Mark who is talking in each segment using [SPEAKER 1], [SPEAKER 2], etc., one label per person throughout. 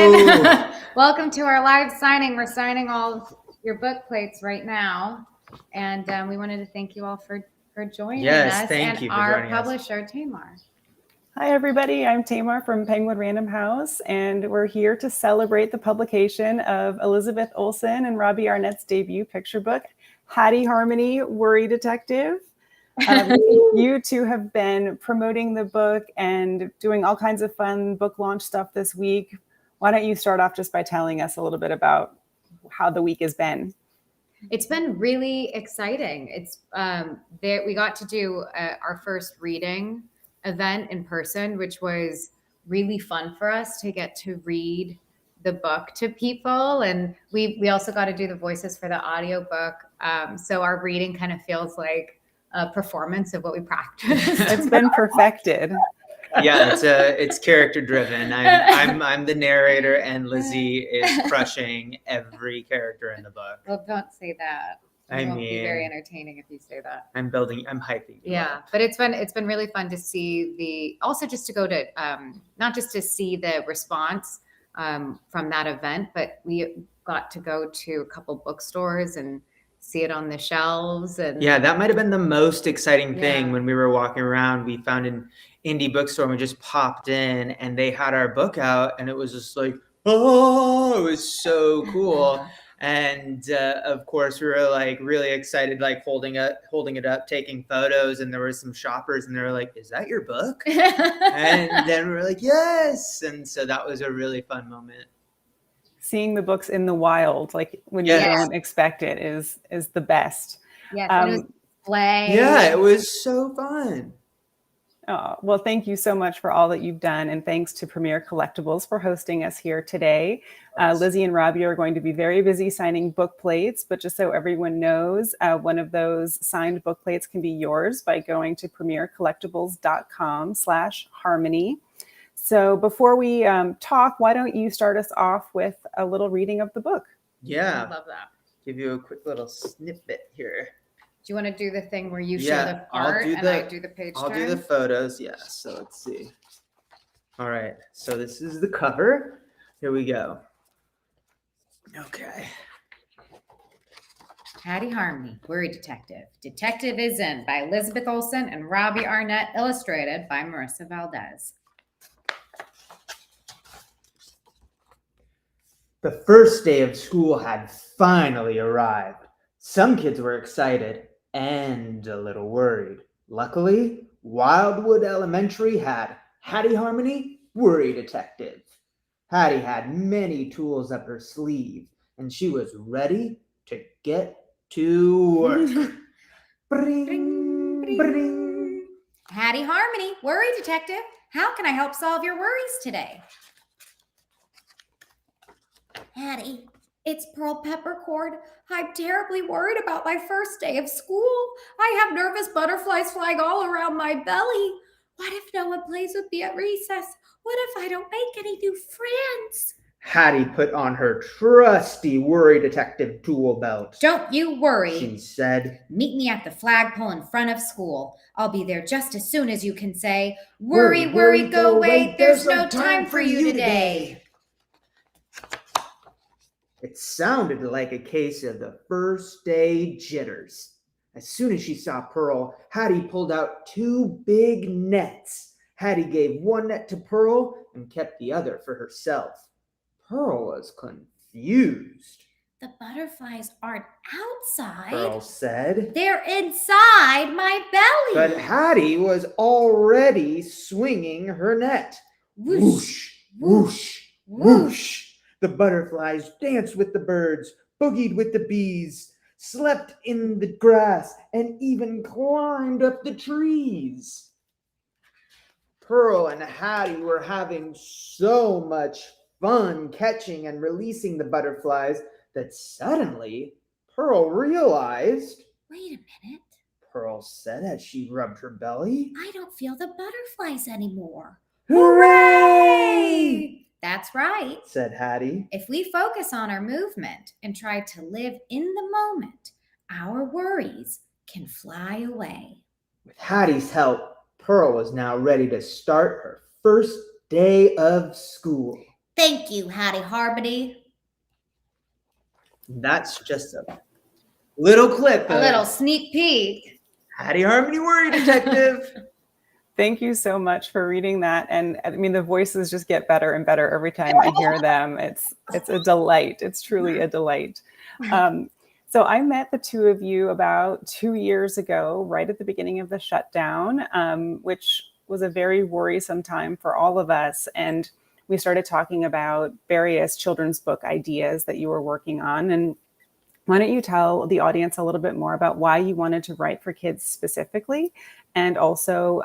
[SPEAKER 1] everyone. Welcome to our live signing. We're signing all of your book plates right now. And we wanted to thank you all for joining us.
[SPEAKER 2] Thank you for
[SPEAKER 1] our
[SPEAKER 2] joining
[SPEAKER 1] publisher, Tamar.
[SPEAKER 3] Hi, everybody. I'm Tamar from Penguin Random House, and we're here to celebrate the publication of Elizabeth Olsen and Robbie Arnett's debut picture book, Hattie Harmony, Worry Detective. You two have been promoting the book and doing all kinds of fun book launch stuff this week. Why don't you start off just by telling us a little bit about how the week has been?
[SPEAKER 1] It's been really exciting. It's we got to do our first reading event in person, which was really fun for us to get to read the book to people. And we also got to do the voices for the audiobook. So our reading kind of feels like a performance of what we practiced.
[SPEAKER 3] It's been perfected.
[SPEAKER 2] Yeah, it's character driven. I'm the narrator, and Lizzie is crushing every character in the book.
[SPEAKER 1] Well, don't say that. It won't be very entertaining if you say that.
[SPEAKER 2] I'm hyping.
[SPEAKER 1] Yeah, but it's been really fun to see just to go to not just to see the response from that event, but we got to go to a couple bookstores and see it on the shelves. And
[SPEAKER 2] yeah, that might have been the most exciting thing. When we were walking around, we found an indie bookstore and we just popped in and they had our book out, and it was just like, oh, it was so cool. And of course, we were like really excited, like holding it up, taking photos. And there were some shoppers, and they were like, "Is that your book?" And then we were like, "Yes!" And so that was a really fun moment.
[SPEAKER 3] Seeing the books in the wild, like when you don't expect it, is the best.
[SPEAKER 1] Yes, and it was play.
[SPEAKER 2] Yeah, it was so fun.
[SPEAKER 3] Oh, well, thank you so much for all that you've done. And thanks to Premier Collectibles for hosting us here today. Lizzie and Robbie are going to be very busy signing book plates, but just so everyone knows, one of those signed book plates can be yours by going to premiercollectibles.com/harmony. So before we talk, why don't you start us off with a little reading of the book?
[SPEAKER 2] Yeah.
[SPEAKER 1] I love that.
[SPEAKER 2] Give you a quick little snippet here.
[SPEAKER 1] Do you want to do the thing where you show the art and I do the page turn?
[SPEAKER 2] I'll do the photos, yes. So let's see. All right. So this is the cover. Here we go. Okay.
[SPEAKER 1] Hattie Harmony, Worry Detective. Detective is In by Elizabeth Olsen and Robbie Arnett, illustrated by Marissa Valdez.
[SPEAKER 2] The first day of school had finally arrived. Some kids were excited and a little worried. Luckily, Wildwood Elementary had Hattie Harmony, Worry Detective. Hattie had many tools up her sleeve, and she was ready to get to work. Bring, bring, bring.
[SPEAKER 1] Hattie Harmony, Worry Detective. How can I help solve your worries today? Hattie, it's Pearl Peppercord. I'm terribly worried about my first day of school. I have nervous butterflies flying all around my belly. What if no one plays with me at recess? What if I don't make any new friends?
[SPEAKER 2] Hattie put on her trusty Worry Detective tool belt.
[SPEAKER 1] Don't you worry,
[SPEAKER 2] she said.
[SPEAKER 1] Meet me at the flagpole in front of school. I'll be there just as soon as you can say, worry, worry, go away. There's no time for you today.
[SPEAKER 2] It sounded like a case of the first day jitters. As soon as she saw Pearl, Hattie pulled out 2 big nets. Hattie gave one net to Pearl and kept the other for herself. Pearl was confused.
[SPEAKER 1] The butterflies aren't outside,
[SPEAKER 2] Pearl said.
[SPEAKER 1] They're inside my belly.
[SPEAKER 2] But Hattie was already swinging her net. Whoosh, whoosh, whoosh. The butterflies danced with the birds, boogied with the bees, slept in the grass, and even climbed up the trees. Pearl and Hattie were having so much fun catching and releasing the butterflies that suddenly Pearl realized.
[SPEAKER 1] Wait a minute,
[SPEAKER 2] Pearl said as she rubbed her belly.
[SPEAKER 1] I don't feel the butterflies anymore.
[SPEAKER 2] Hooray!
[SPEAKER 1] That's right,
[SPEAKER 2] said Hattie.
[SPEAKER 1] If we focus on our movement and try to live in the moment, our worries can fly away.
[SPEAKER 2] With Hattie's help, Pearl was now ready to start her first day of school.
[SPEAKER 1] Thank you, Hattie Harmony.
[SPEAKER 2] That's just a little clip
[SPEAKER 1] A
[SPEAKER 2] of
[SPEAKER 1] little sneak peek.
[SPEAKER 2] Hattie Harmony, Worry Detective.
[SPEAKER 3] Thank you so much for reading that. And I mean, the voices just get better and better every time I hear them. It's a delight. It's truly a delight. So I met the two of you about 2 years ago, right at the beginning of the shutdown, which was a very worrisome time for all of us. And we started talking about various children's book ideas that you were working on. And why don't you tell the audience a little bit more about why you wanted to write for kids specifically, and also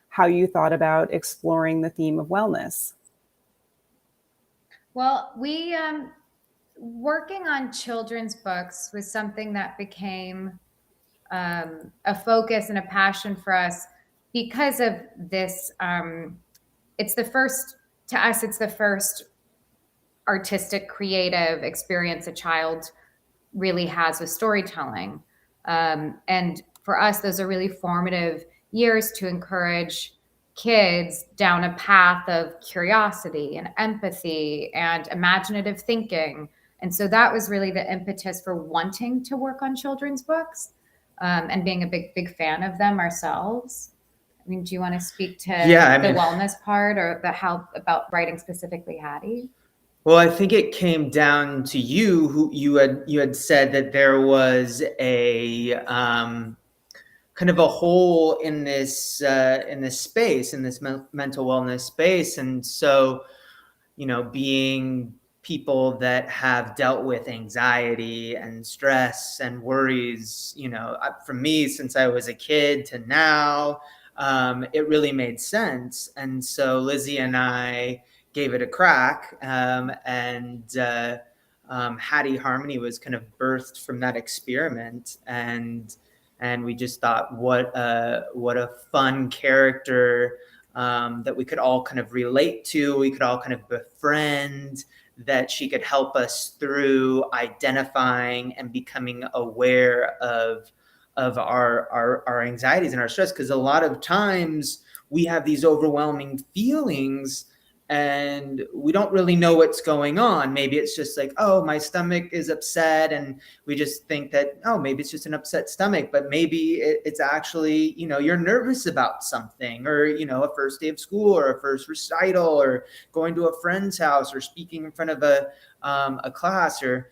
[SPEAKER 3] how you thought about exploring the theme of wellness?
[SPEAKER 1] Well, we working on children's books was something that became a focus and a passion for us because of this. It's the first, to us, it's the first artistic, creative experience a child really has with storytelling. And for us, those are really formative years to encourage kids down a path of curiosity and empathy and imaginative thinking. And so that was really the impetus for wanting to work on children's books, and being a big fan of them ourselves. I mean, do you want to speak to the wellness part, or how about writing specifically, Hattie?
[SPEAKER 2] Well, I think it came down to you, who you had said that there was a kind of a hole in this space, in this mental wellness space, and so, being people that have dealt with anxiety and stress and worries, for me, since I was a kid to now, it really made sense. And so Lizzie and I gave it a crack, and Hattie Harmony was kind of birthed from that experiment, and we just thought, what a fun character that we could all kind of relate to, we could all kind of befriend, that she could help us through identifying and becoming aware of our anxieties and our stress, because a lot of times we have these overwhelming feelings and we don't really know what's going on. Maybe it's just like, oh, my stomach is upset, and we just think that, oh, maybe it's just an upset stomach, but maybe it's actually, you're nervous about something, or, a first day of school, or a first recital, or going to a friend's house, or speaking in front of a class, or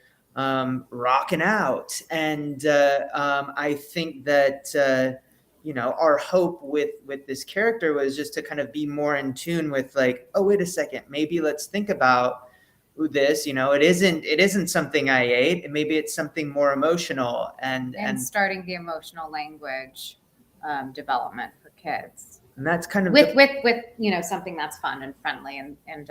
[SPEAKER 2] rocking out. And I think that our hope with this character was just to kind of be more in tune with, like, oh, wait a second, maybe let's think about this. It isn't something I ate, and maybe it's something more emotional, and
[SPEAKER 1] starting the emotional language development for kids.
[SPEAKER 2] And that's kind of
[SPEAKER 1] with something that's fun and friendly, and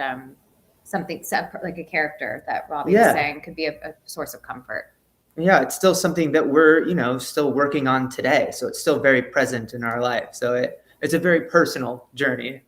[SPEAKER 1] something like a character that Robbie was saying could be a source of comfort.
[SPEAKER 2] Yeah, it's still something that we're, still working on today. So it's still very present in our life. So it's a very personal journey.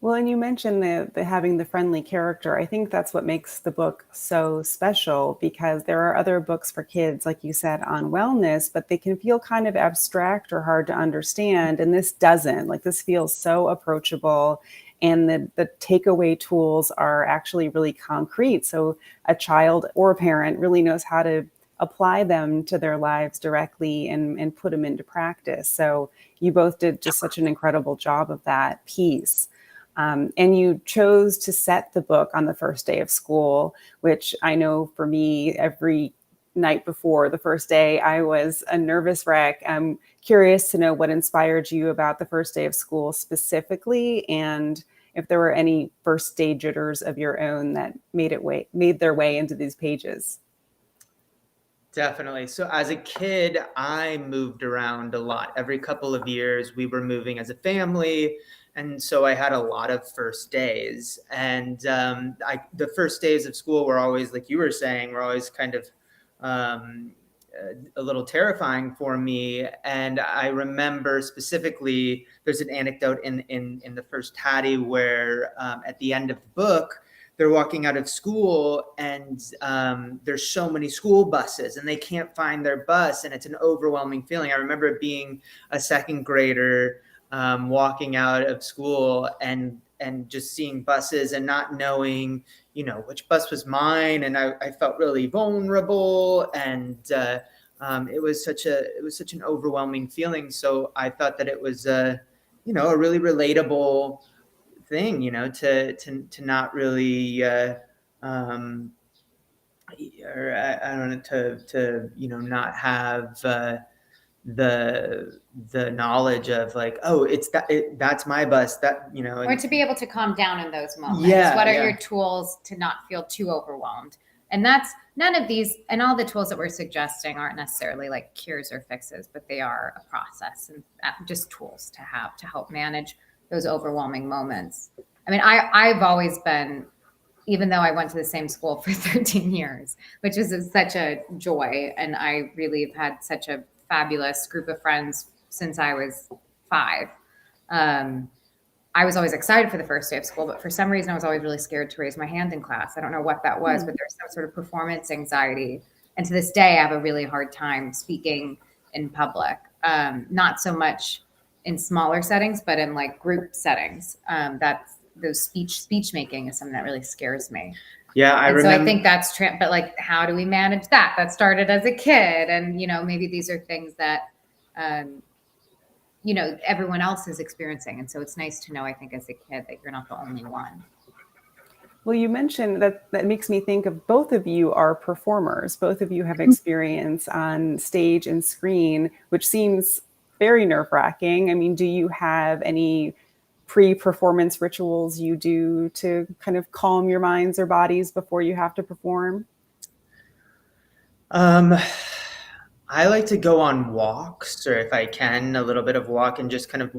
[SPEAKER 3] Well, and you mentioned the having the friendly character. I think that's what makes the book so special, because there are other books for kids, like you said, on wellness, but they can feel kind of abstract or hard to understand. And this doesn't. Like, this feels so approachable. And the takeaway tools are actually really concrete. So a child or a parent really knows how to apply them to their lives directly and put them into practice. So you both did just such an incredible job of that piece. And you chose to set the book on the first day of school, which I know for me, every night before the first day, I was a nervous wreck. I'm curious to know what inspired you about the first day of school specifically, and if there were any first day jitters of your own that made their way into these pages.
[SPEAKER 2] Definitely. So as a kid, I moved around a lot. Every couple of years, we were moving as a family. And so I had a lot of first days. And the first days of school were always, like you were saying, were always kind of a little terrifying for me. And I remember specifically, there's an anecdote in the first Hattie where at the end of the book, they're walking out of school, and there's so many school buses, and they can't find their bus, and it's an overwhelming feeling. I remember being a second grader walking out of school and just seeing buses and not knowing, which bus was mine. And I felt really vulnerable, and it was such an overwhelming feeling. So I thought that it was a really relatable thing, to not really or I don't know, to not have the knowledge of like, oh, that's my bus, that
[SPEAKER 1] or to be able to calm down in those moments. What are your tools to not feel too overwhelmed? And that's none of these, and all the tools that we're suggesting aren't necessarily like cures or fixes, but they are a process and just tools to have to help manage those overwhelming moments. I mean, I've always been, even though I went to the same school for 13 years, which is such a joy. And I really have had such a fabulous group of friends since I was 5. I was always excited for the first day of school, but for some reason I was always really scared to raise my hand in class. I don't know what that was, but there was some sort of performance anxiety. And to this day, I have a really hard time speaking in public. Not so much in smaller settings, but in like group settings. Those speech making is something that really scares me.
[SPEAKER 2] Yeah, I remember.
[SPEAKER 1] So I think that's but like, how do we manage that? That started as a kid, and maybe these are things that everyone else is experiencing, and so it's nice to know, I think, as a kid, that you're not the only one.
[SPEAKER 3] Well, you mentioned that makes me think of both of you are performers. Both of you have experience on stage and screen, which seems very nerve-wracking. I mean, do you have any pre-performance rituals you do to kind of calm your minds or bodies before you have to perform?
[SPEAKER 2] I like to go on walks, or if I can, a little bit of walk, and just kind of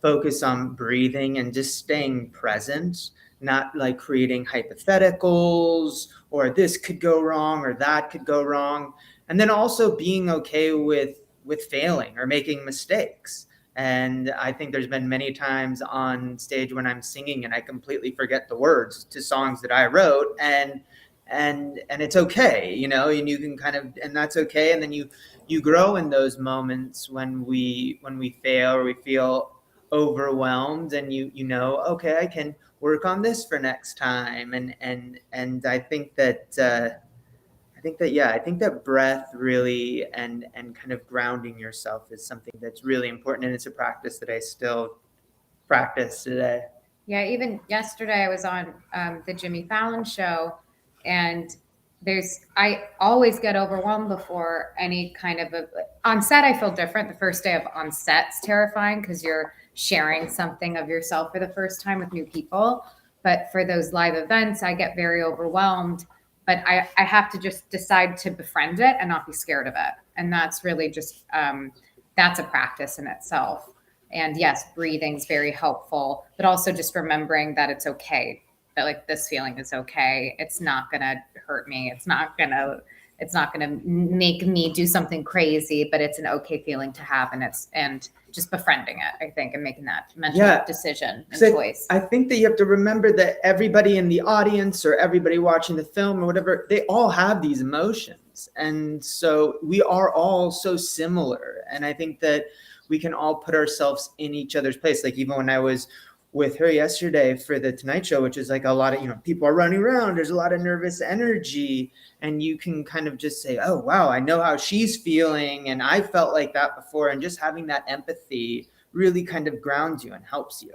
[SPEAKER 2] focus on breathing and just staying present, not like creating hypotheticals or this could go wrong or that could go wrong. And then also being okay with failing or making mistakes. And I think there's been many times on stage when I'm singing and I completely forget the words to songs that I wrote, and it's okay, and you can kind of, and that's okay. And then you grow in those moments when we fail or we feel overwhelmed, and okay, I can work on this for next time. And I think that breath really and kind of grounding yourself is something that's really important, and it's a practice that I still practice today.
[SPEAKER 1] Yeah, even yesterday I was on the Jimmy Fallon show, and I always get overwhelmed before any kind of on set. I feel different. The first day of on set's terrifying because you're sharing something of yourself for the first time with new people. But for those live events, I get very overwhelmed. But I have to just decide to befriend it and not be scared of it. And that's really just, that's a practice in itself. And yes, breathing's very helpful, but also just remembering that it's okay, that like this feeling is okay. It's not going to hurt me. It's not going to make me do something crazy, but it's an okay feeling to have. And just befriending it, I think, and making that mental decision and choice.
[SPEAKER 2] I think that you have to remember that everybody in the audience or everybody watching the film or whatever, they all have these emotions. And so we are all so similar. And I think that we can all put ourselves in each other's place. Like even when I was with her yesterday for the Tonight Show, which is like a lot of, people are running around, there's a lot of nervous energy, and you can kind of just say, oh, wow, I know how she's feeling. And I felt like that before. And just having that empathy really kind of grounds you and helps you.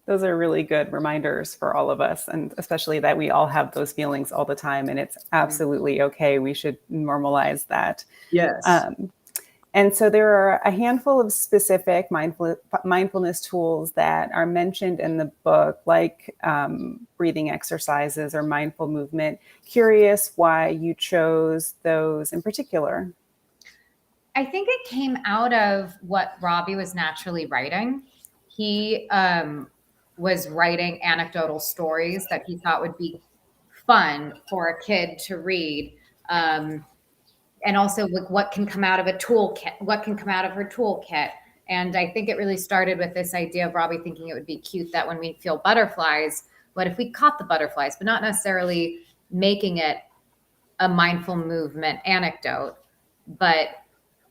[SPEAKER 3] Those are really good reminders for all of us, and especially that we all have those feelings all the time, and it's absolutely okay. We should normalize that.
[SPEAKER 2] Yes.
[SPEAKER 3] And so there are a handful of specific mindfulness tools that are mentioned in the book, like breathing exercises or mindful movement. Curious why you chose those in particular.
[SPEAKER 1] I think it came out of what Robbie was naturally writing. He was writing anecdotal stories that he thought would be fun for a kid to read. And also like what can come out of a toolkit, what can come out of her toolkit. And I think it really started with this idea of Robbie thinking it would be cute that when we feel butterflies, what if we caught the butterflies, but not necessarily making it a mindful movement anecdote, but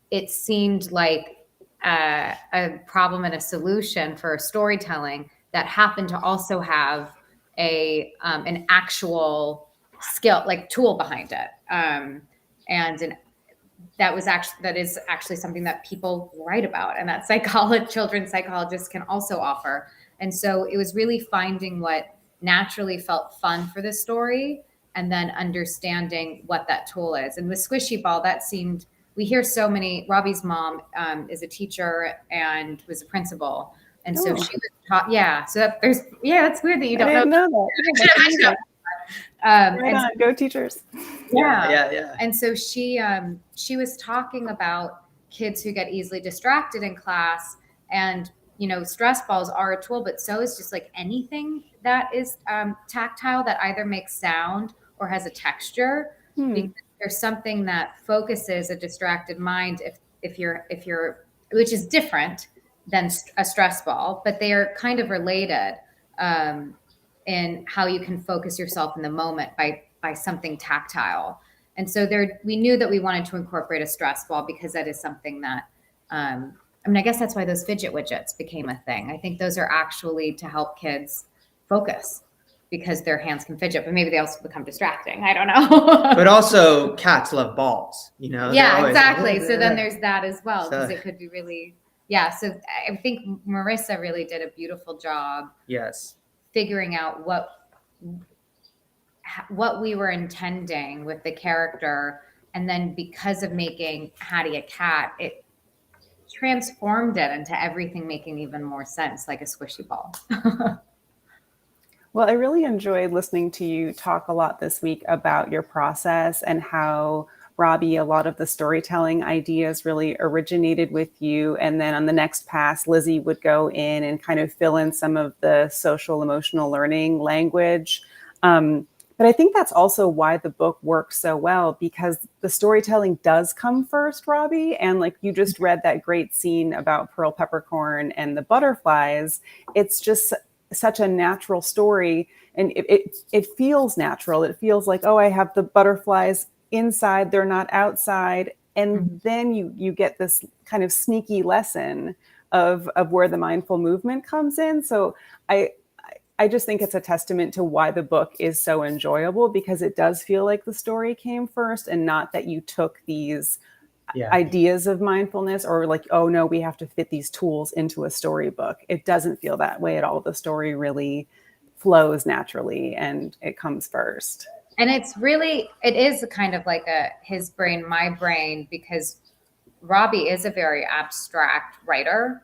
[SPEAKER 1] it seemed like a problem and a solution for storytelling that happened to also have an actual skill, like tool behind it. That is actually something that people write about, and that children's psychologists can also offer. And so it was really finding what naturally felt fun for the story, and then understanding what that tool is. And with Squishy Ball, we hear so many. Robbie's mom is a teacher and was a principal, and so she was taught. Yeah, so it's weird that you don't
[SPEAKER 3] I didn't know that. Right on. Go teachers.
[SPEAKER 2] Yeah.
[SPEAKER 1] And so she was talking about kids who get easily distracted in class, and stress balls are a tool, but so is just like anything that is tactile, that either makes sound or has a texture. Because there's something that focuses a distracted mind if you're which is different than a stress ball, but they are kind of related in how you can focus yourself in the moment by something tactile. And so we knew that we wanted to incorporate a stress ball, because that is something that I guess that's why those fidget widgets became a thing. I think those are actually to help kids focus, because their hands can fidget, but maybe they also become distracting. I don't know.
[SPEAKER 2] But also cats love balls,
[SPEAKER 1] Yeah, exactly. So then there's that as well, because it could be really, so I think Marissa really did a beautiful job.
[SPEAKER 2] Yes.
[SPEAKER 1] Figuring out what we were intending with the character. And then because of making Hattie a cat, it transformed it into everything making even more sense, like a squishy ball.
[SPEAKER 3] Well, I really enjoyed listening to you talk a lot this week about your process and how, Robbie, a lot of the storytelling ideas really originated with you. And then on the next pass, Lizzie would go in and kind of fill in some of the social emotional learning language. But I think that's also why the book works so well, because the storytelling does come first, Robbie. And like you just read that great scene about Pearl Peppercorn and the butterflies. It's just such a natural story, and it feels natural. It feels like, oh, I have the butterflies inside, they're not outside. And then you get this kind of sneaky lesson of where the mindful movement comes in. So I just think it's a testament to why the book is so enjoyable, because it does feel like the story came first, and not that you took these ideas of mindfulness or like, oh no, we have to fit these tools into a storybook. It doesn't feel that way at all. The story really flows naturally and it comes first.
[SPEAKER 1] And it is kind of like his brain, my brain, because Robbie is a very abstract writer.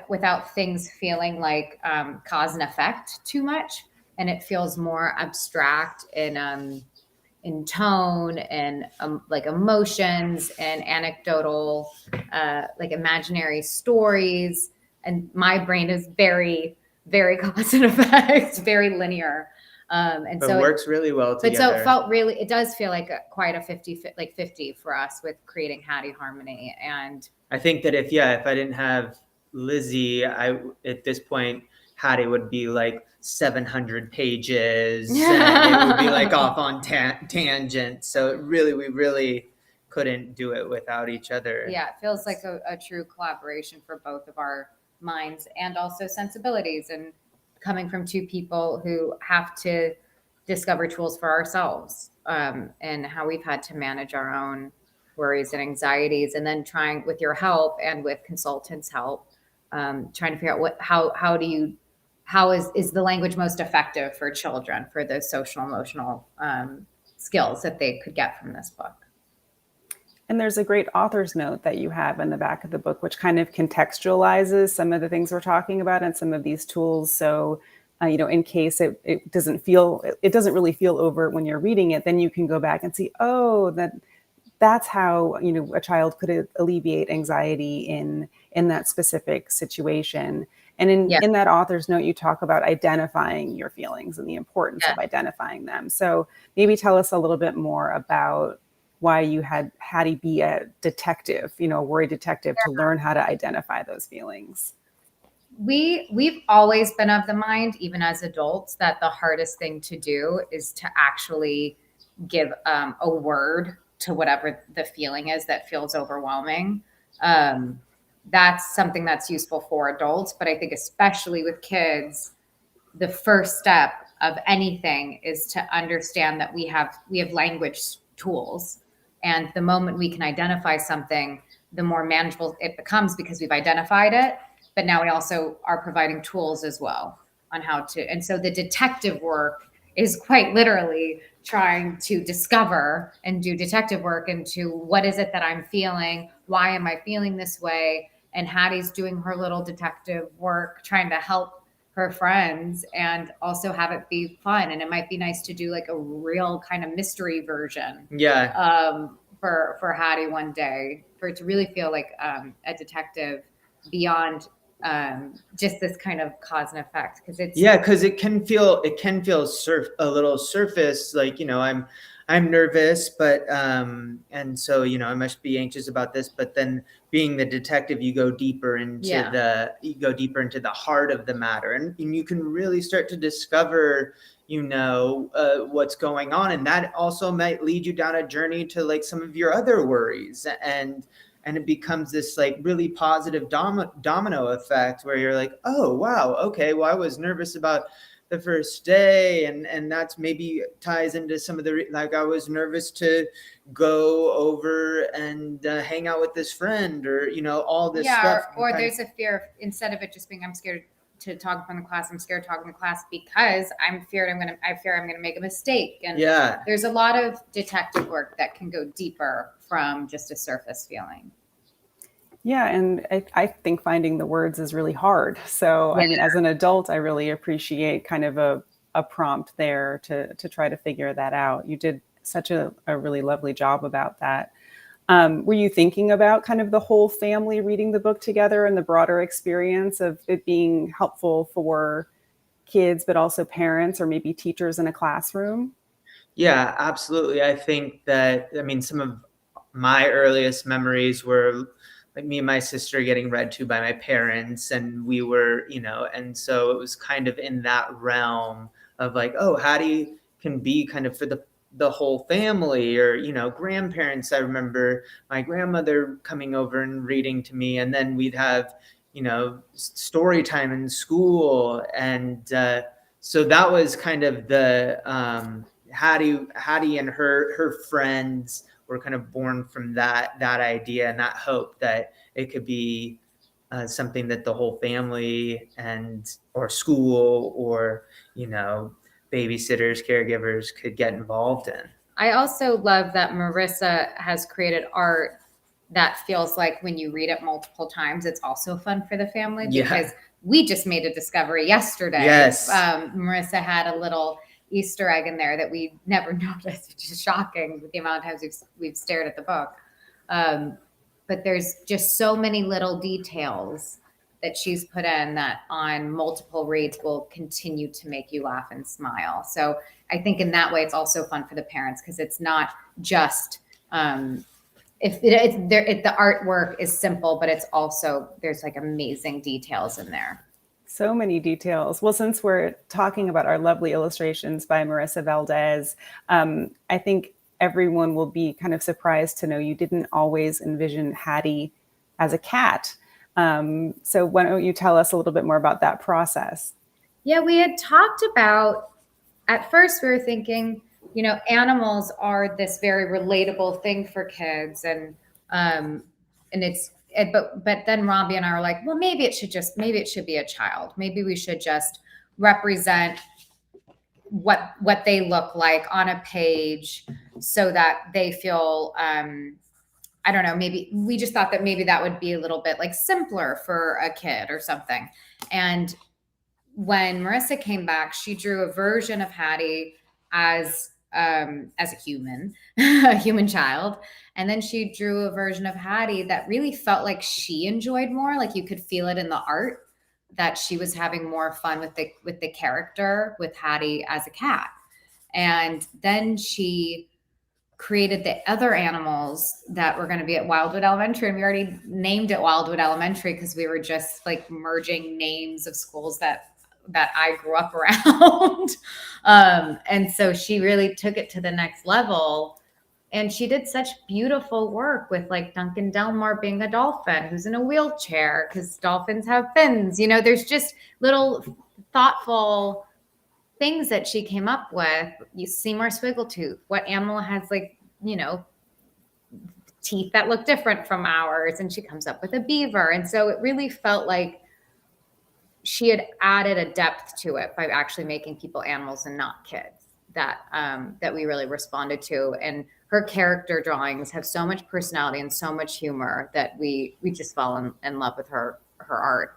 [SPEAKER 1] Without things feeling like cause and effect too much, and it feels more abstract in tone and like emotions and anecdotal, like imaginary stories. And my brain is very, very cause and effect, very linear. And so
[SPEAKER 2] it works really well together.
[SPEAKER 1] But so it does feel like quite a 50 for us with creating Hattie Harmony. And
[SPEAKER 2] I think that if I didn't have Lizzie, at this point, Hattie would be like 700 pages and it would be like off on tangent. So we really couldn't do it without each other.
[SPEAKER 1] Yeah, it feels like a true collaboration for both of our minds and also sensibilities, and coming from two people who have to discover tools for ourselves, and how we've had to manage our own worries and anxieties, and then trying with your help and with consultants' help, trying to figure out how is the language most effective for children for those social emotional skills that they could get from this book.
[SPEAKER 3] And there's a great author's note that you have in the back of the book, which kind of contextualizes some of the things we're talking about and some of these tools. So, in case it doesn't really feel overt when you're reading it, then you can go back and see, oh, that's how, a child could alleviate anxiety in that specific situation. And in that author's note, you talk about identifying your feelings and the importance of identifying them. So maybe tell us a little bit more about why you had Hattie be a detective, a worry detective, to learn how to identify those feelings.
[SPEAKER 1] We've always been of the mind, even as adults, that the hardest thing to do is to actually give a word to whatever the feeling is that feels overwhelming. that's something that's useful for adults. But I think especially with kids, the first step of anything is to understand that we have language tools. And the moment we can identify something, the more manageable it becomes because we've identified it. But now we also are providing tools as well on how to. And so the detective work is quite literally trying to discover and do detective work into what is it that I'm feeling? Why am I feeling this way? And Hattie's doing her little detective work, trying to help her friends and also have it be fun. And it might be nice to do like a real kind of mystery version.
[SPEAKER 2] Yeah.
[SPEAKER 1] For Hattie one day, for it to really feel like a detective beyond just this kind of cause and effect, because
[SPEAKER 2] it can feel a little surface, like, I'm nervous, but and so I must be anxious about this, but then being the detective, you go deeper into the heart of the matter, and you can really start to discover what's going on, and that also might lead you down a journey to like some of your other worries, and it becomes this like really positive domino effect where you're like, oh wow, okay, well, I was nervous about the first day, and that's maybe ties into some of the like I was nervous to go over and hang out with this friend, or all this stuff.
[SPEAKER 1] Or there's a fear of, instead of it just being I'm scared to talk in front of the class, I'm scared to talk in the class because I fear I'm gonna make a mistake. And there's a lot of detective work that can go deeper from just a surface feeling.
[SPEAKER 3] Yeah, and I think finding the words is really hard. So, I mean, as an adult, I really appreciate kind of a prompt there to try to figure that out. You did such a really lovely job about that. Were you thinking about kind of the whole family reading the book together and the broader experience of it being helpful for kids, but also parents or maybe teachers in a classroom?
[SPEAKER 2] Yeah, absolutely. I think that, some of my earliest memories were like me and my sister getting read to by my parents, and we were, and so it was kind of in that realm of like, oh, Hattie can be kind of for the whole family, or, grandparents. I remember my grandmother coming over and reading to me, and then we'd have, story time in school. And so that was kind of the Hattie and her friends were kind of born from that idea and that hope that it could be something that the whole family or school or, babysitters, caregivers could get involved in.
[SPEAKER 1] I also love that Marissa has created art that feels like when you read it multiple times, it's also fun for the family, because we just made a discovery yesterday.
[SPEAKER 2] Yes.
[SPEAKER 1] Marissa had a little Easter egg in there that we never noticed, which is shocking with the amount of times we've stared at the book. But there's just so many little details that she's put in that on multiple reads will continue to make you laugh and smile. So I think in that way, it's also fun for the parents, because it's not just if the artwork is simple, but it's also, there's like amazing details in there.
[SPEAKER 3] So many details. Well, since we're talking about our lovely illustrations by Marissa Valdez, I think everyone will be kind of surprised to know you didn't always envision Hattie as a cat. So why don't you tell us a little bit more about that process?
[SPEAKER 1] Yeah, we had talked about, at first we were thinking, animals are this very relatable thing for kids, and but then Robbie and I were like, well, maybe it should be a child. Maybe we should just represent what they look like on a page so that they feel, I don't know, maybe we just thought that maybe that would be a little bit like simpler for a kid or something. And when Marissa came back, she drew a version of Hattie as a human, a human child. And then she drew a version of Hattie that really felt like she enjoyed more. Like you could feel it in the art that she was having more fun with the character, with Hattie as a cat. And then she created the other animals that were going to be at Wildwood Elementary. And we already named it Wildwood Elementary because we were just like merging names of schools that I grew up around. And so she really took it to the next level And she did such beautiful work with like Duncan Delmar being a dolphin who's in a wheelchair because dolphins have fins. You know, there's just little thoughtful things that she came up with. You Seymour Swiggletooth. What animal has like, you know, teeth that look different from ours? And she comes up with a beaver. And so it really felt like she had added a depth to it by actually making people animals and not kids that that we really responded to. And her character drawings have so much personality and so much humor that we just fall in love with her art.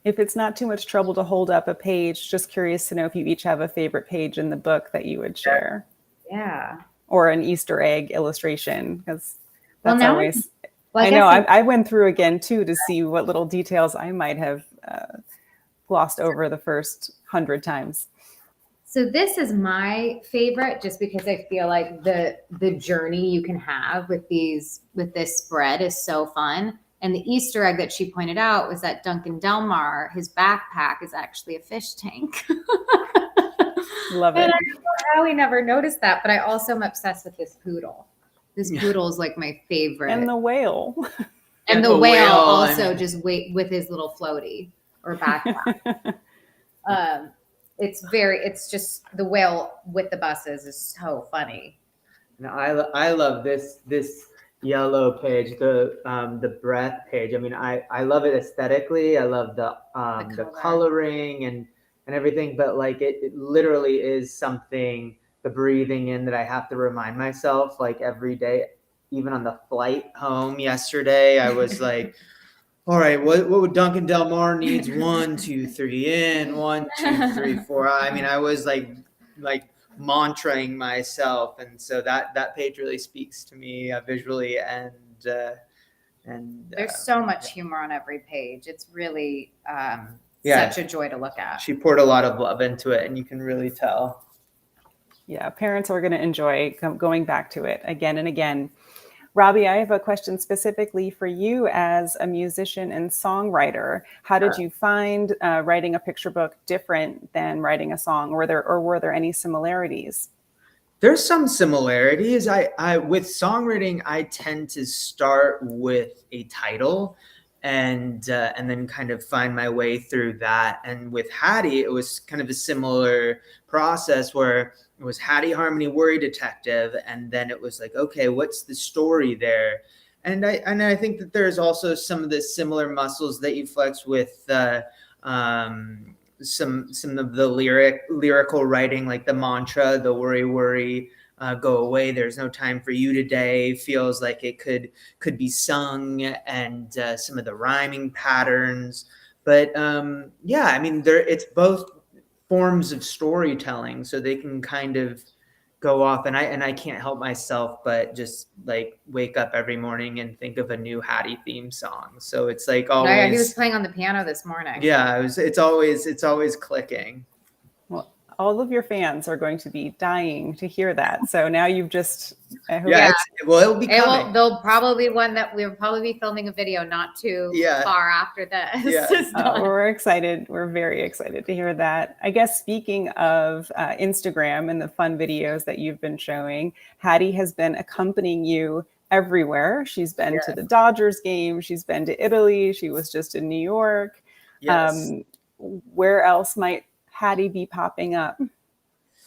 [SPEAKER 3] If it's not too much trouble to hold up a page, just curious to know if you each have a favorite page in the book that you would share.
[SPEAKER 1] Yeah.
[SPEAKER 3] Or an Easter egg illustration, because that's
[SPEAKER 1] Well,
[SPEAKER 3] always,
[SPEAKER 1] well,
[SPEAKER 3] I know, I went through again too to see what little details I might have glossed over the first 100 times.
[SPEAKER 1] So this is my favorite just because I feel like the journey you can have with this spread is so fun. And the Easter egg that she pointed out was that Duncan Delmar, his backpack is actually a fish tank.
[SPEAKER 3] Love it.
[SPEAKER 1] And I don't know how we never noticed that, but I also am obsessed with this poodle. This poodle is like my favorite.
[SPEAKER 3] And the whale.
[SPEAKER 1] And the whale also just with his little floaty or backpack. It's just the whale with the buses is so funny.
[SPEAKER 2] No, I love this yellow page, the breath page. I mean, I love it aesthetically. I love the coloring and everything, but like it literally is something, the breathing in, that I have to remind myself like every day. Even on the flight home yesterday, I was like, all right, what would Duncan Delmar needs? 1, 2, 3 in, 1, 2, 3, 4. I mean, I was like mantraing myself, and so that page really speaks to me visually, and there's
[SPEAKER 1] so much humor on every page. It's really such a joy to look at.
[SPEAKER 2] She poured a lot of love into it, and you can really tell.
[SPEAKER 3] Yeah, parents are going to enjoy going back to it again and again. Robbie, I have a question specifically for you as a musician and songwriter. How did you find writing a picture book different than writing a song? Were there any similarities?
[SPEAKER 2] There's some similarities. I with songwriting, I tend to start with a title and then kind of find my way through that. And with Hattie, it was kind of a similar process where it was Hattie Harmony, Worry Detective, and then it was like, okay, what's the story there? And I think that there's also some of the similar muscles that you flex with some of the lyrical writing, like the mantra, the worry, go away. There's no time for you today. Feels like it could be sung, and some of the rhyming patterns. But yeah, I mean, it's both forms of storytelling, so they can kind of go off, and I can't help myself but just like wake up every morning and think of a new Hattie theme song. So it's like always.
[SPEAKER 1] Yeah, he was playing on the piano this morning.
[SPEAKER 2] Yeah, it's always clicking.
[SPEAKER 3] Well, all of your fans are going to be dying to hear that. So now you've just
[SPEAKER 2] it'll be coming.
[SPEAKER 1] They'll probably we'll probably be filming a video not too far after this.
[SPEAKER 3] Yeah. We're excited. We're very excited to hear that. I guess speaking of Instagram and the fun videos that you've been showing, Hattie has been accompanying you everywhere. She's been to the Dodgers game. She's been to Italy. She was just in New York.
[SPEAKER 2] Yes.
[SPEAKER 1] Where else might Hattie be popping up?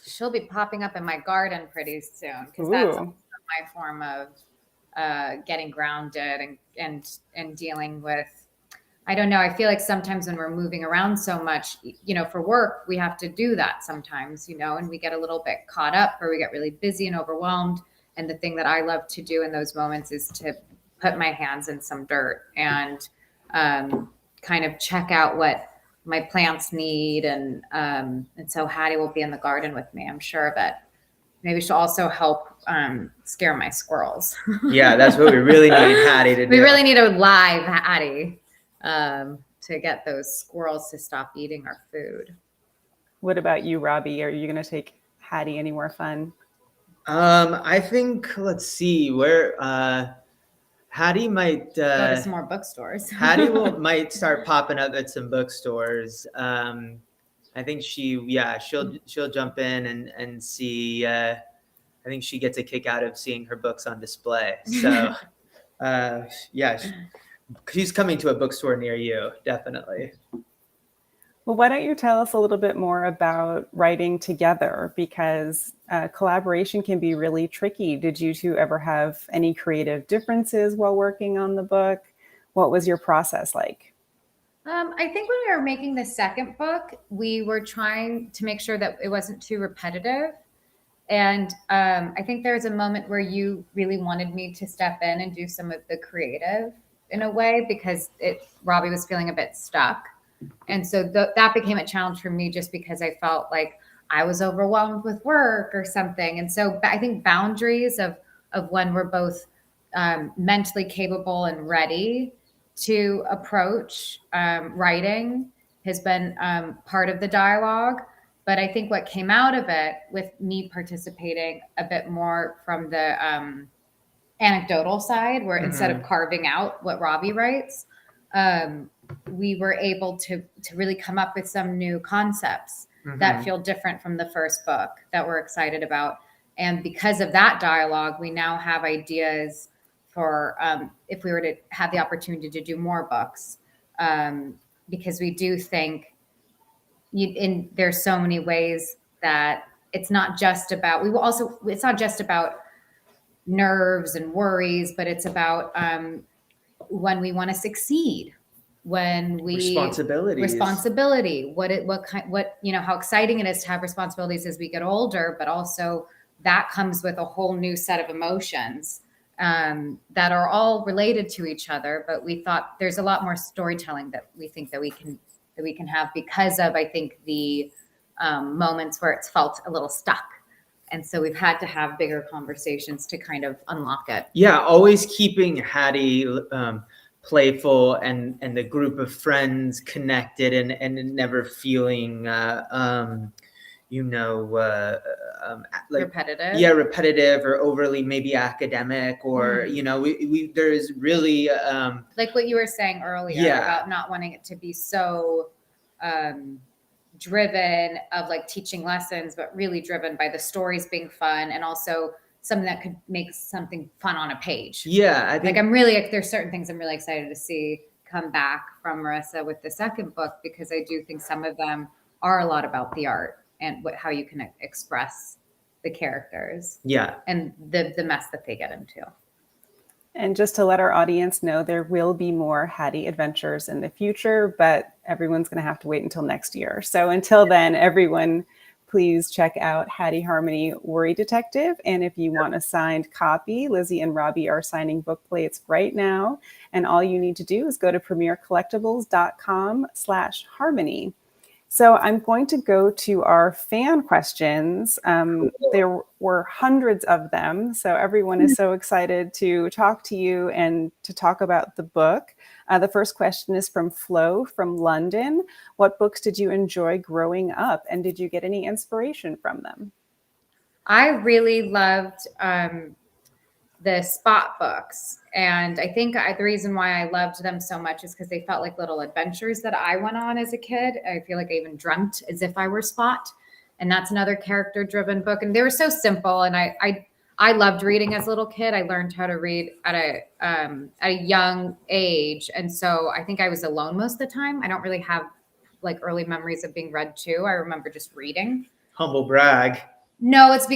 [SPEAKER 1] She'll be popping up in my garden pretty soon, because that's my form of getting grounded and dealing with, I don't know, I feel like sometimes when we're moving around so much, for work, we have to do that sometimes, and we get a little bit caught up, or we get really busy and overwhelmed. And the thing that I love to do in those moments is to put my hands in some dirt and kind of check out what my plants need. And so Hattie will be in the garden with me, I'm sure, but maybe she'll also help scare my squirrels.
[SPEAKER 2] Yeah, that's what we really need Hattie to do.
[SPEAKER 1] We really need a live Hattie to get those squirrels to stop eating our food.
[SPEAKER 3] What about you, Robbie? Are you going to take Hattie anywhere fun?
[SPEAKER 2] I think, let's see, where Hattie might
[SPEAKER 1] go to some more bookstores.
[SPEAKER 2] Hattie might start popping up at some bookstores. I think she'll jump in and see I think she gets a kick out of seeing her books on display. So yeah, she's coming to a bookstore near you, definitely.
[SPEAKER 3] Well, why don't you tell us a little bit more about writing together? Because collaboration can be really tricky. Did you two ever have any creative differences while working on the book? What was your process like?
[SPEAKER 1] I think when we were making the second book, we were trying to make sure that it wasn't too repetitive. And I think there was a moment where you really wanted me to step in and do some of the creative in a way, because Robbie was feeling a bit stuck. And so that became a challenge for me, just because I felt like I was overwhelmed with work or something. And so I think boundaries of when we're both mentally capable and ready to approach writing has been part of the dialogue. But I think what came out of it, with me participating a bit more from the anecdotal side, where instead of carving out what Robbie writes, we were able to really come up with some new concepts that feel different from the first book that we're excited about. And because of that dialogue, we now have ideas for if we were to have the opportunity to do more books, because we do think there's so many ways that it's not just about, it's not just about nerves and worries, but it's about when we want to succeed, when we responsibility, how exciting it is to have responsibilities as we get older, but also that comes with a whole new set of emotions that are all related to each other. But we thought there's a lot more storytelling that we think that we can have, because of, I think, the moments where it's felt a little stuck. And so we've had to have bigger conversations to kind of unlock it.
[SPEAKER 2] Yeah, always keeping Hattie playful and the group of friends connected, and never feeling
[SPEAKER 1] repetitive.
[SPEAKER 2] Yeah, repetitive or overly maybe academic, or we there's really
[SPEAKER 1] like what you were saying earlier about not wanting it to be so driven of like teaching lessons, but really driven by the stories being fun, and also something that could make something fun on a page.
[SPEAKER 2] Yeah, I think
[SPEAKER 1] there's certain things I'm really excited to see come back from Marissa with the second book, because I do think some of them are a lot about the art and how you can express the characters.
[SPEAKER 2] Yeah,
[SPEAKER 1] and the mess that they get into.
[SPEAKER 3] And just to let our audience know, there will be more Hattie adventures in the future, but everyone's going to have to wait until next year. So until then, everyone, please check out Hattie Harmony, Worry Detective. And if you want a signed copy, Lizzie and Robbie are signing book plates right now. And all you need to do is go to premiercollectibles.com/harmony. So I'm going to go to our fan questions. There were hundreds of them. So everyone is so excited to talk to you and to talk about the book. The first question is from Flo from London. What books did you enjoy growing up, and did you get any inspiration from them?
[SPEAKER 1] I really loved the Spot books. And I think the reason why I loved them so much is because they felt like little adventures that I went on as a kid. I feel like I even dreamt as if I were Spot. And that's another character-driven book. And they were so simple. And I loved reading as a little kid. I learned how to read at a young age. And so I think I was alone most of the time. I don't really have like early memories of being read to. I remember just reading.
[SPEAKER 2] Humble brag.
[SPEAKER 1] No, it's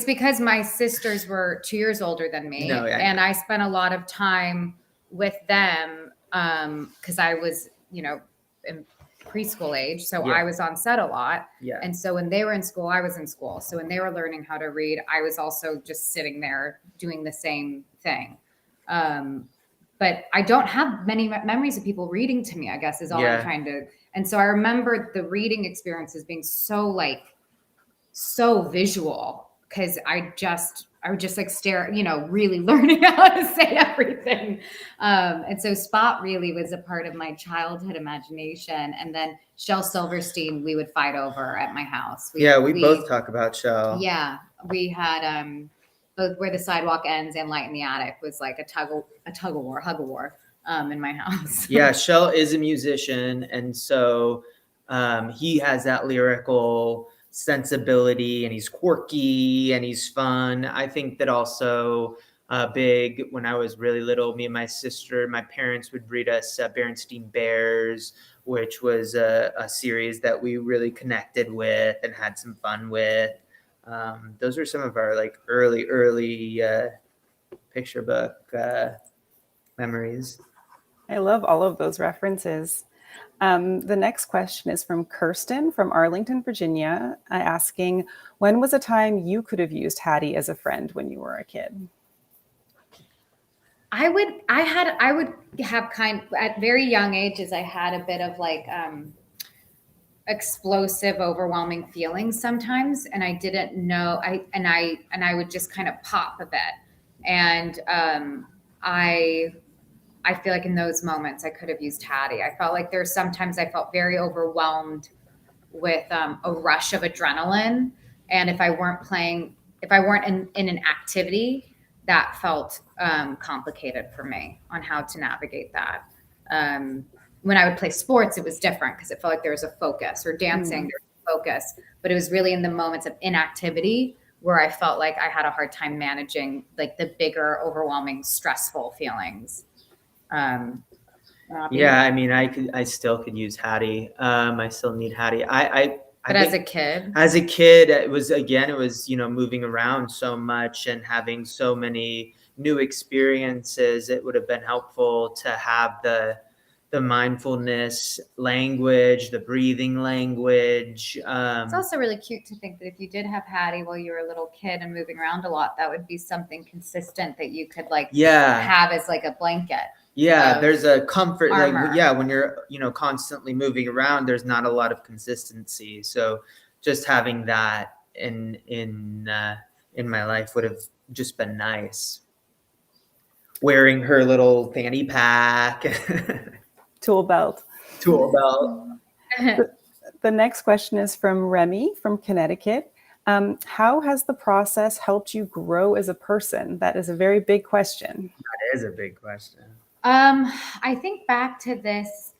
[SPEAKER 1] because my sisters were 2 years older than me, and I spent a lot of time with them because I was, in preschool age, so I was on set a lot. Yeah. And so when they were in school, I was in school. So when they were learning how to read, I was also just sitting there doing the same thing. But I don't have many memories of people reading to me, I guess, is all I'm trying to. And so I remember the reading experience as being so visual, because I would just like stare, really learning how to say everything. And so Spot really was a part of my childhood imagination. And then Shel Silverstein, we would fight over at my house.
[SPEAKER 2] We both talk about Shel.
[SPEAKER 1] Yeah. We had both Where the Sidewalk Ends and Light in the Attic was like a hug of war in my house.
[SPEAKER 2] Yeah. Shel is a musician. And so he has that lyrical sensibility, and he's quirky and he's fun. I think that also big when I was really little, me and my sister, my parents would read us Berenstain Bears, which was a series that we really connected with and had some fun with. Those are some of our like early picture book memories.
[SPEAKER 3] I love all of those references. The next question is from Kirsten from Arlington, Virginia, asking, when was a time you could have used Hattie as a friend when you were a kid?
[SPEAKER 1] I would have at very young ages, I had a bit of like explosive, overwhelming feelings sometimes. And I didn't know, I would just kind of pop a bit. And I feel like in those moments I could have used Hattie. I felt like there's sometimes I felt very overwhelmed with a rush of adrenaline. And if I weren't in an activity, that felt complicated for me on how to navigate that. When I would play sports, it was different because it felt like there was a focus, or dancing, there was a focus. But it was really in the moments of inactivity where I felt like I had a hard time managing like the bigger, overwhelming, stressful feelings.
[SPEAKER 2] Robbie? Yeah, I mean, I still could use Hattie. I still need Hattie.
[SPEAKER 1] But as a kid,
[SPEAKER 2] it was, moving around so much and having so many new experiences. It would have been helpful to have the mindfulness language, the breathing language.
[SPEAKER 1] It's also really cute to think that if you did have Hattie while you were a little kid and moving around a lot, that would be something consistent that you could have as like a blanket.
[SPEAKER 2] Yeah, there's a comfort, when you're, constantly moving around, there's not a lot of consistency. So just having that in my life would have just been nice. Wearing her little fanny pack.
[SPEAKER 3] Tool belt. The next question is from Remy from Connecticut. How has the process helped you grow as a person? That is a very big question.
[SPEAKER 2] That is a big question.
[SPEAKER 1] I think back to this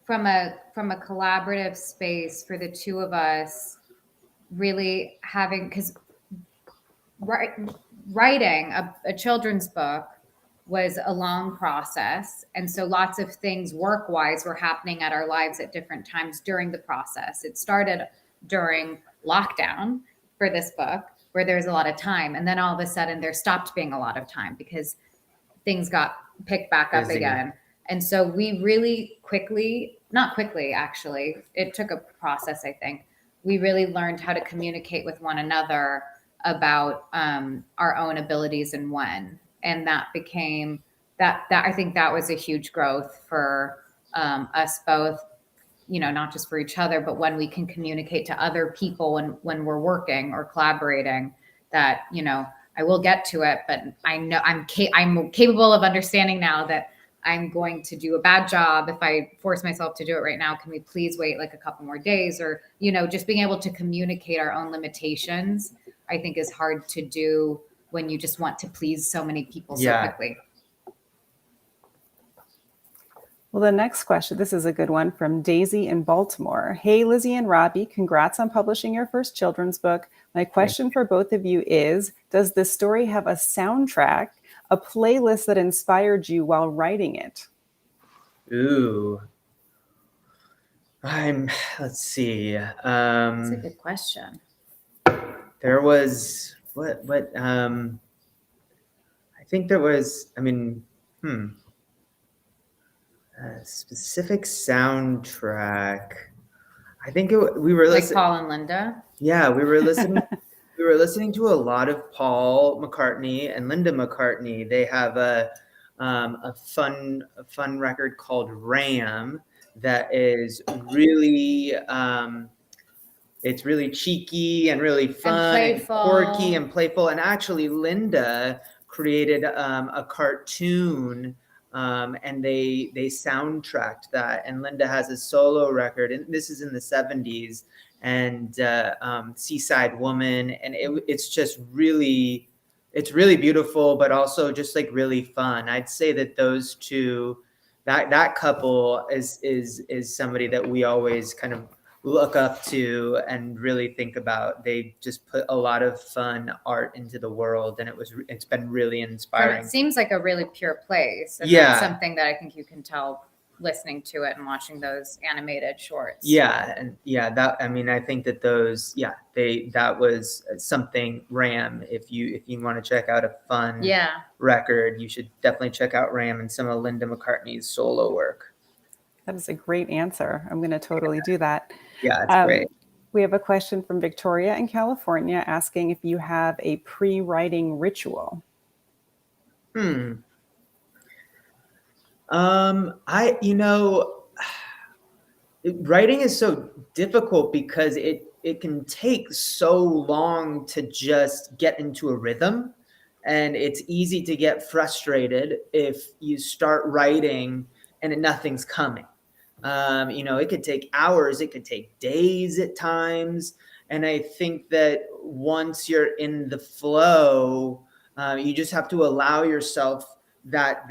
[SPEAKER 1] from a collaborative space for the two of us, really having, because writing a children's book was a long process. And so lots of things work-wise were happening at our lives at different times during the process. It started during lockdown for this book, where there was a lot of time. And then all of a sudden there stopped being a lot of time because things got picked back up again. And so we really not quickly, actually, it took a process, I think. We really learned how to communicate with one another about our own abilities and when. And that became that I think that was a huge growth for us both, not just for each other, but when we can communicate to other people when we're working or collaborating, that, I will get to it, but I know I'm capable of understanding now that I'm going to do a bad job if I force myself to do it right now. Can we please wait like a couple more days? Or, just being able to communicate our own limitations, I think is hard to do when you just want to please so many people so quickly.
[SPEAKER 3] Well, the next question, this is a good one from Daisy in Baltimore. Hey, Lizzie and Robbie, congrats on publishing your first children's book. My question for both of you is, does this story have a soundtrack, a playlist that inspired you while writing it?
[SPEAKER 2] Ooh. Let's see.
[SPEAKER 1] That's a good question.
[SPEAKER 2] There was, I think there was, a specific soundtrack. I think we were listening.
[SPEAKER 1] Like Paul and Linda?
[SPEAKER 2] Yeah, we were listening. We were listening to a lot of Paul McCartney and Linda McCartney. They have a fun record called Ram that is really it's really cheeky and really fun and quirky and playful. And actually, Linda created a cartoon. And they soundtracked that, and Linda has a solo record, and this is in the 70s, and Seaside Woman, and it's just really, it's really beautiful, but also just like really fun. I'd say that those two, that couple is somebody that we always kind of look up to and really think about. They just put a lot of fun art into the world, and it's been really inspiring.
[SPEAKER 1] It seems like a really pure place. And
[SPEAKER 2] Yeah.
[SPEAKER 1] that's something that I think you can tell listening to it and watching those animated shorts.
[SPEAKER 2] Yeah. And I think that those, that was something. Ram, if you want to check out a fun record, you should definitely check out Ram and some of Linda McCartney's solo work.
[SPEAKER 3] That is a great answer. I'm going to totally do that.
[SPEAKER 2] Yeah, it's great.
[SPEAKER 3] We have a question from Victoria in California asking if you have a pre-writing ritual.
[SPEAKER 2] Writing is so difficult because it can take so long to just get into a rhythm, and it's easy to get frustrated if you start writing and nothing's coming. It could take hours, it could take days at times. And I think that once you're in the flow, you just have to allow yourself that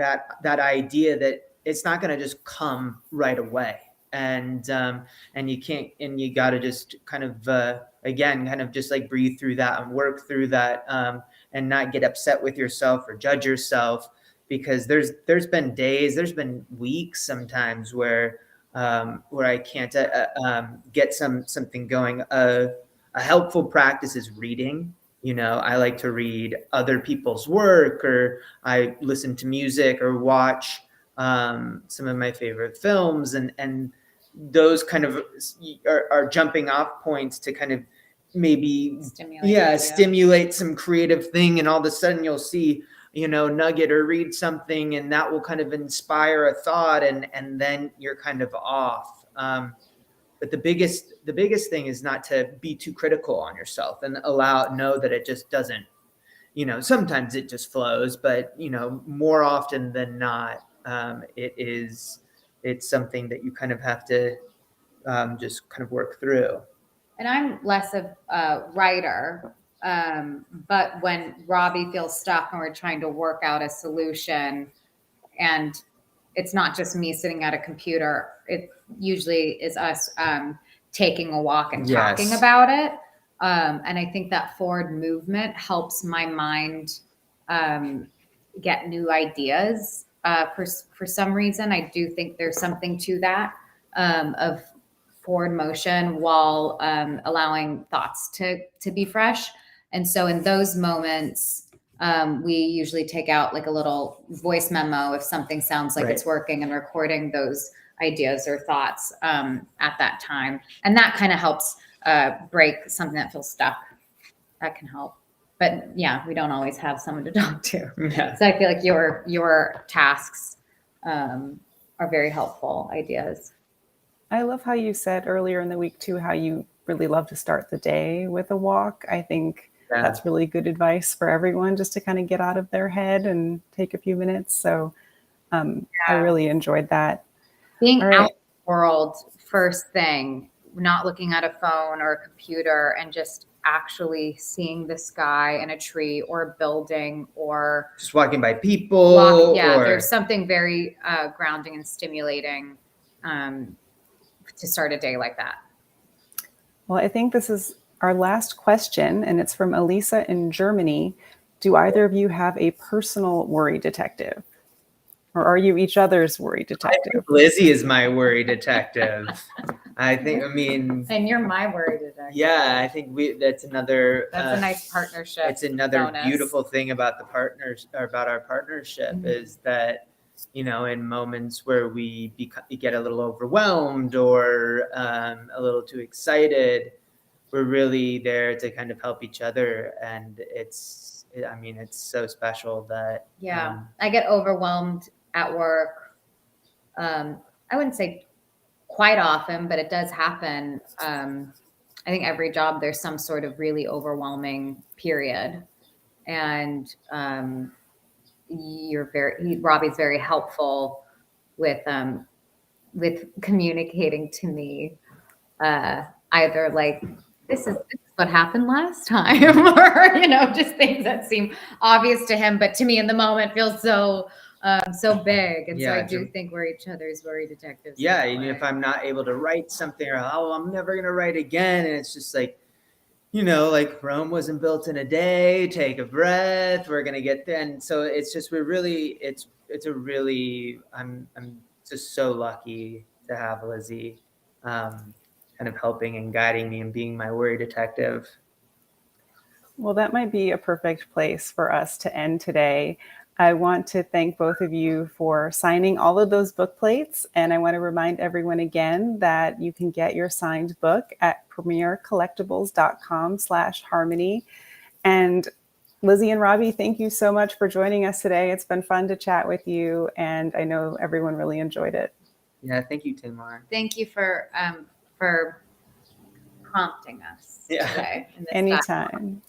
[SPEAKER 2] idea that it's not going to just come right away. And you can't, and you got to just kind of just like breathe through that and work through that, and not get upset with yourself or judge yourself, because there's been days, there's been weeks sometimes where I can't get something going. A helpful practice is reading. I like to read other people's work, or I listen to music, or watch some of my favorite films, and those kind of are jumping off points to kind of maybe stimulate some creative thing, and all of a sudden you'll see nugget or read something, and that will kind of inspire a thought, and then you're kind of off. But the biggest thing is not to be too critical on yourself, and know that it just doesn't, sometimes it just flows, but more often than not, it's something that you kind of have to just kind of work through.
[SPEAKER 1] And I'm less of a writer, but when Robbie feels stuck and we're trying to work out a solution, and it's not just me sitting at a computer, it usually is us taking a walk and talking about it. And I think that forward movement helps my mind get new ideas. For some reason, I do think there's something to that, of forward motion while allowing thoughts to be fresh. And so in those moments, we usually take out like a little voice memo if something sounds like it's working, and recording those ideas or thoughts at that time. And that kind of helps break something that feels stuck. That can help. But yeah, we don't always have someone to talk to.
[SPEAKER 2] Yeah.
[SPEAKER 1] So I feel like your tasks are very helpful ideas.
[SPEAKER 3] I love how you said earlier in the week too, how you really love to start the day with a walk. I think that's really good advice for everyone, just to kind of get out of their head and take a few minutes. So I really enjoyed that.
[SPEAKER 1] Being out in the world first thing, not looking at a phone or a computer, and just actually seeing the sky and a tree or a building, or
[SPEAKER 2] just walking by people.
[SPEAKER 1] There's something very grounding and stimulating to start a day like that.
[SPEAKER 3] Well, I think this is our last question, and it's from Elisa in Germany. Do either of you have a personal worry detective? Or are you each other's worry detective?
[SPEAKER 2] I think Lizzie is my worry detective. And
[SPEAKER 1] you're my worry detective.
[SPEAKER 2] Yeah, I think that's a
[SPEAKER 1] nice partnership.
[SPEAKER 2] It's another
[SPEAKER 1] bonus.
[SPEAKER 2] Beautiful thing about about our partnership, is that, in moments where we get a little overwhelmed or a little too excited, we're really there to kind of help each other. And it's so special that.
[SPEAKER 1] Yeah, I get overwhelmed at work. I wouldn't say quite often, but it does happen. I think every job there's some sort of really overwhelming period, and Robbie's very helpful with communicating to me, either like this is what happened last time, or just things that seem obvious to him, but to me in the moment feels so so big. And so
[SPEAKER 4] Yeah,
[SPEAKER 1] I do think we're each other's worry detectives.
[SPEAKER 4] Yeah,
[SPEAKER 1] in a
[SPEAKER 4] even
[SPEAKER 1] way.
[SPEAKER 4] if I'm not able to write something, or oh, I'm never gonna write again, and it's just like, you know, like Rome wasn't built in a day. Take a breath. We're gonna get there. And so it's just it's a really I'm just so lucky to have Lizzie, kind of helping and guiding me and being my worry detective.
[SPEAKER 3] Well, that might be a perfect place for us to end today. I want to thank both of you for signing all of those book plates. And I want to remind everyone again that you can get your signed book at premiercollectibles.com/harmony. And Lizzie and Robbie, thank you so much for joining us today. It's been fun to chat with you, and I know everyone really enjoyed it.
[SPEAKER 4] Yeah, thank you, Tamar.
[SPEAKER 1] Thank you for prompting us today. In this
[SPEAKER 3] Anytime.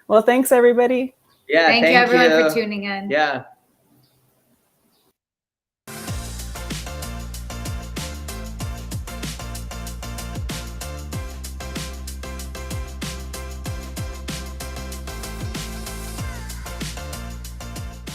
[SPEAKER 3] Well, thanks, everybody.
[SPEAKER 4] Yeah,
[SPEAKER 1] thank you, everyone, for tuning in.
[SPEAKER 4] Yeah.